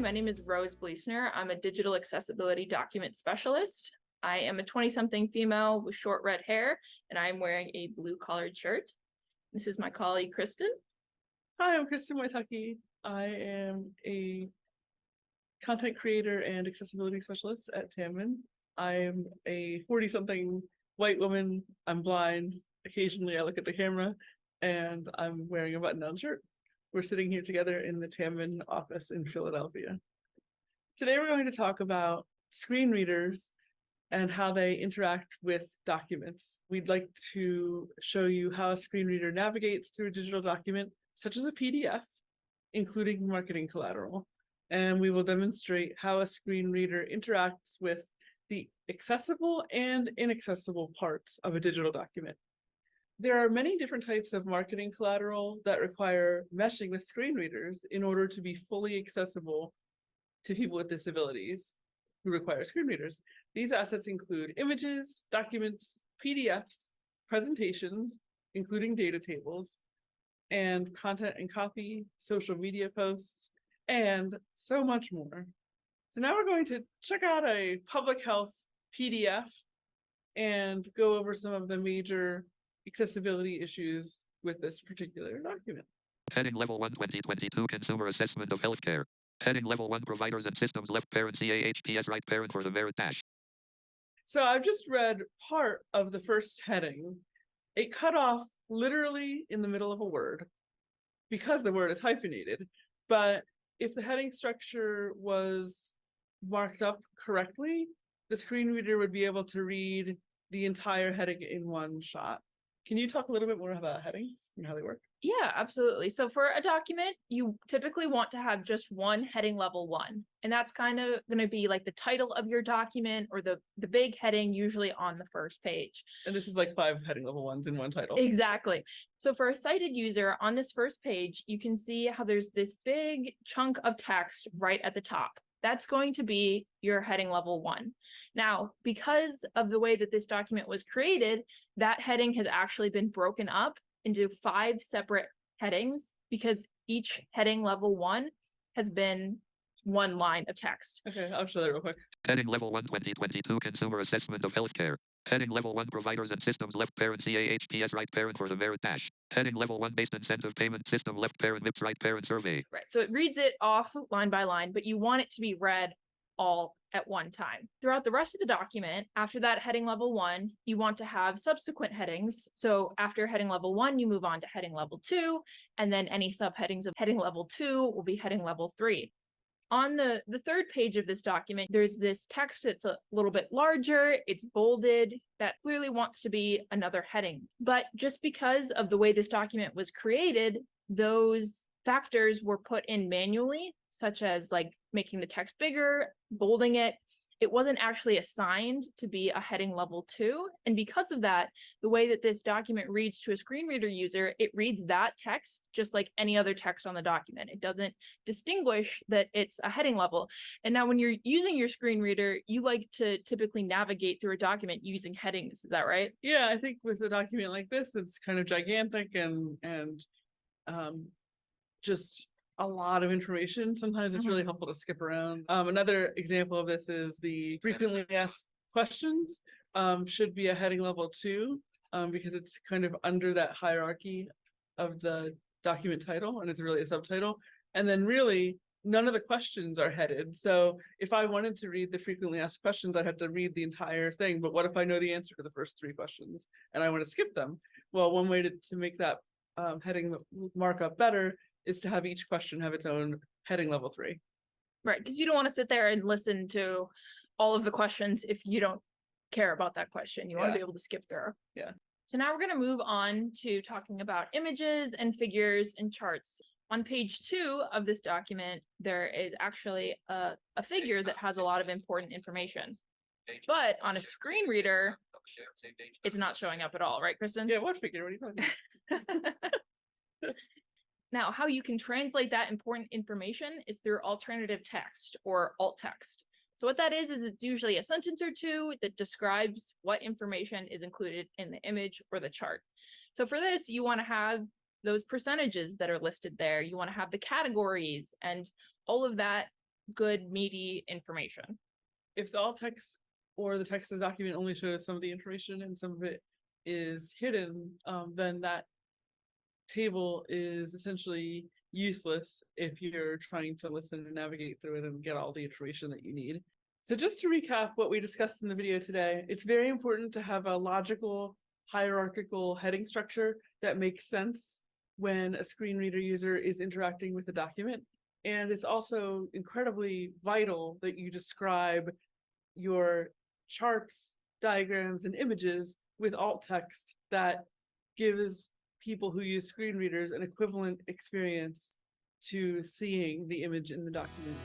my name is Rose Bleesner. I'm a digital accessibility document specialist. I am a 20-something female with short red hair, and I'm wearing a blue-collared shirt. This is my colleague, Kristen. Hi, I'm Kristen Waitaki. I am a content creator and accessibility specialist at Tamman. I am a 40-something white woman. I'm blind. Occasionally I look at the camera, and I'm wearing a button-down shirt. We're sitting here together in the Tamman office in Philadelphia. Today we're going to talk about screen readers and how they interact with documents. We'd like to show you how a screen reader navigates through a digital document, such as a PDF, including marketing collateral. And we will demonstrate how a screen reader interacts with the accessible and inaccessible parts of a digital document. There are many different types of marketing collateral that require meshing with screen readers in order to be fully accessible to people with disabilities who require screen readers. These assets include images, documents, PDFs, presentations, including data tables, and content and copy, social media posts, and so much more. So now we're going to check out a public health PDF and go over some of the major accessibility issues with this particular document. Heading Level 1 2022 Consumer Assessment of Healthcare. Heading Level 1 Providers and Systems Left Parent CAHPS Right Parent for the Merit Dash. So I've just read part of the first heading. It cut off literally in the middle of a word because the word is hyphenated. But if the heading structure was marked up correctly, the screen reader would be able to read the entire heading in one shot. Can you talk a little bit more about headings and how they work? Yeah, absolutely. So for a document, you typically want to have just one heading level 1. And that's kind of going to be like the title of your document or the big heading, usually on the first page. And this is like 5 heading level 1s in one title. Exactly. So for a sighted user on this first page, you can see how there's this big chunk of text right at the top. That's going to be your heading level 1. Now, because of the way that this document was created, that heading has actually been broken up into 5 separate headings because each heading level 1 has been one line of text. Okay, I'll show that real quick. Heading Level 1 2022 Consumer Assessment of Healthcare. Heading Level 1 Providers and Systems Left Parent CAHPS Right Parent for the Merit Dash. Heading Level 1 Based Incentive Payment System Left Parent MIPS Right Parent Survey. Right, so it reads it off line by line, but you want it to be read all at one time. Throughout the rest of the document, after that heading level 1, you want to have subsequent headings. So after heading level 1, you move on to heading level 2, and then any subheadings of heading level 2 will be heading level 3. On the third page of this document, there's this text that's a little bit larger, it's bolded, that clearly wants to be another heading. But just because of the way this document was created, those factors were put in manually, such as like making the text bigger, bolding it. It wasn't actually assigned to be a heading level 2. And because of that, the way that this document reads to a screen reader user, it reads that text just like any other text on the document. It doesn't distinguish that it's a heading level. And now when you're using your screen reader, you like to typically navigate through a document using headings. Is that right? Yeah, I think with a document like this, it's kind of gigantic and just a lot of information. Sometimes it's really helpful to skip around. Another example of this is the frequently asked questions should be a heading level 2 because it's kind of under that hierarchy of the document title, and it's really a subtitle. And then really none of the questions are headed. So if I wanted to read the frequently asked questions, I'd have to read the entire thing. But what if I know the answer to the first 3 questions and I want to skip them? Well, one way to make that heading markup better is to have each question have its own heading level 3. Right, because you don't want to sit there and listen to all of the questions if you don't care about that question. You want to be able to skip through. Yeah. So now we're going to move on to talking about images and figures and charts. On page 2 of this document, there is actually a figure that has a lot of important information. But on a screen reader, it's not showing up at all, right, Kristen? Yeah, what figure? What are you talking about? Now, how you can translate that important information is through alternative text or alt text. So what that is it's usually a sentence or 2 that describes what information is included in the image or the chart. So for this, you want to have those percentages that are listed there. You want to have the categories and all of that good, meaty information. If the alt text or the text of the document only shows some of the information and some of it is hidden, then that table is essentially useless if you're trying to listen and navigate through it and get all the information that you need. So just to recap what we discussed in the video today, it's very important to have a logical, hierarchical heading structure that makes sense when a screen reader user is interacting with a document. And it's also incredibly vital that you describe your charts, diagrams, and images with alt text that gives people who use screen readers an equivalent experience to seeing the image in the document.